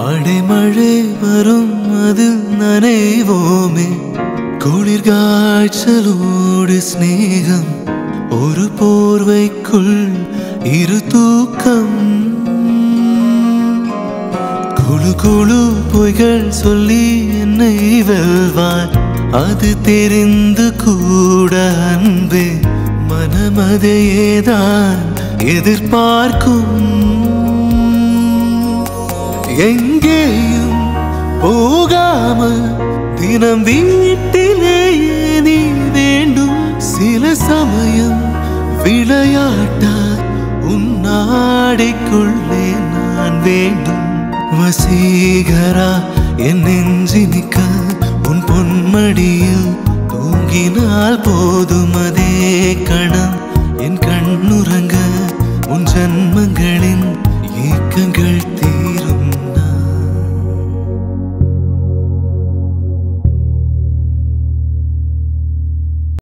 அடைமழை வரும் அதில் நனைவோமே குளிர் காய்ச்சலோடு ஸ்நேகம் ஒரு போர்வைக்குள் இரு தூக்கம் குழு குழு பொய்கள் சொல்லி என்னை வெல்வார் அது தெரிந்து கூட அன்பே மனமதையேதான் எதிர்பார்க்கும் எங்கேயும் போகாமல் தினம் வீட்டிலேயே நீ வேண்டும் சில சமயம் விளையாட்டா உன்னாடைக்குள்ளே நான் வேண்டும் வசீகரா என் நெஞ்சினிக்க உன் பொன்மடியில் தூங்கினால் போதும் அதே கணம் என் கண்ணுறங்க உன் ஜன்மங்களின் ஏக்கங்கள்